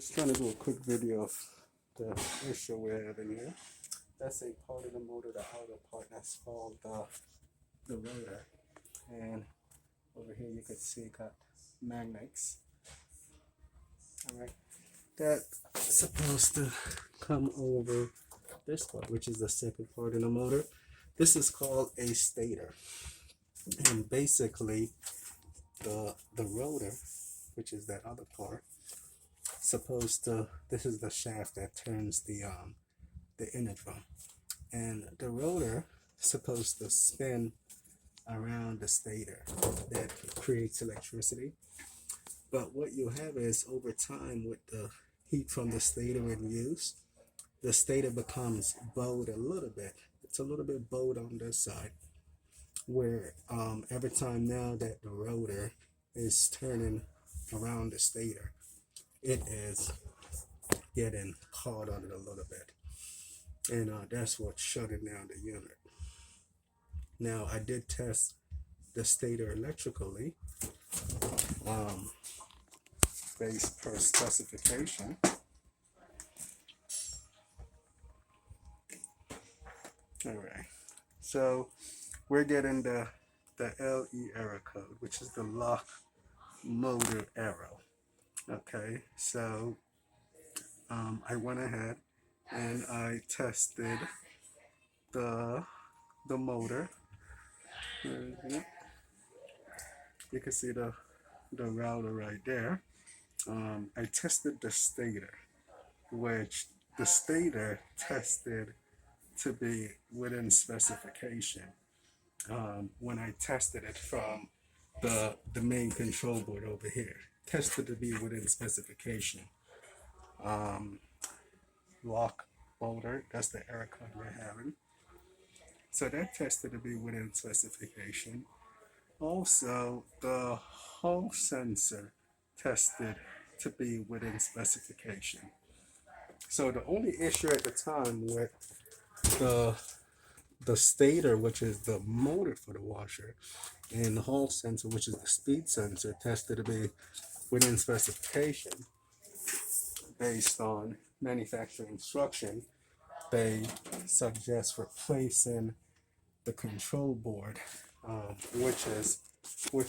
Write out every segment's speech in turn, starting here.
Just trying to do a quick video of the issue we're having here. That's a part of the motor, the outer part, that's called the rotor. And over here you can see it got magnets. Alright, that's supposed to come over this part, which is the second part of the motor. This is called a stator. And basically the rotor, which is that other part, supposed to, this is the shaft that turns the inner drum, and the rotor supposed to spin around the stator that creates electricity. But what you have is, over time, with the heat from the stator in use, the stator becomes bowed a little bit. It's a little bit bowed on this side, where every time now that the rotor is turning around the stator, it is getting caught on it a little bit, and that's what's shutting down the unit. Now, I did test the stator electrically, based per specification. All right, so we're getting the LE error code, which is the lock motor error. Okay, so I went ahead and I tested the motor. You can see the router right there. I tested the stator, which the stator tested to be within specification. When I tested it from the main control board over here, tested to be within specification. Lock motor, that's the error code we're having. So that tested to be within specification. Also, the Hall sensor tested to be within specification. So the only issue at the time with the stator, which is the motor for the washer, and the Hall sensor, which is the speed sensor, tested to be within specification. Based on manufacturer instruction, they suggest replacing the control board, which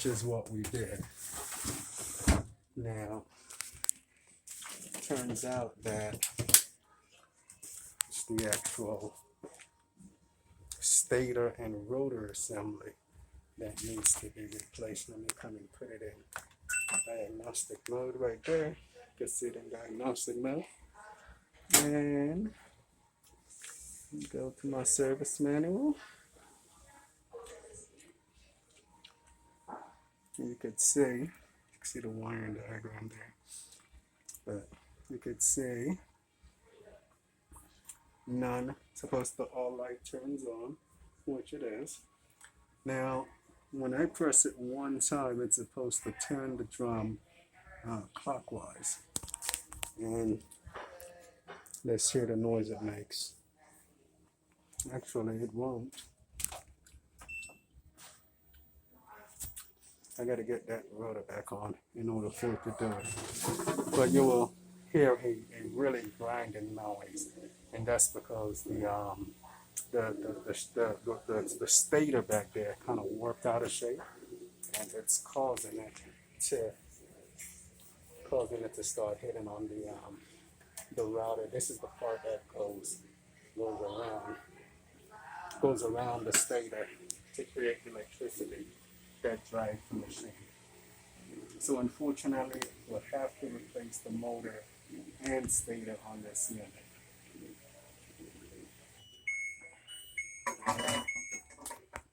is what we did. Now, turns out that it's the actual stator and rotor assembly that needs to be replaced. Let me come and put it in diagnostic mode right there. You can see it in diagnostic mode. And go to my service manual. You could see the wiring diagram there, but you could see none. Supposed to all light turns on, which it is. Now, when I press it one time, it's supposed to turn the drum clockwise, and let's hear the noise it makes. Actually, it won't. I gotta get that rotor back on in order for it to do it. But you will hear a really grinding noise, and that's because the stator back there kind of warped out of shape, and it's causing it to start hitting on the router. This is the part that goes around the stator to create electricity that drives the machine. So unfortunately, we'll have to replace the motor and stator on this unit.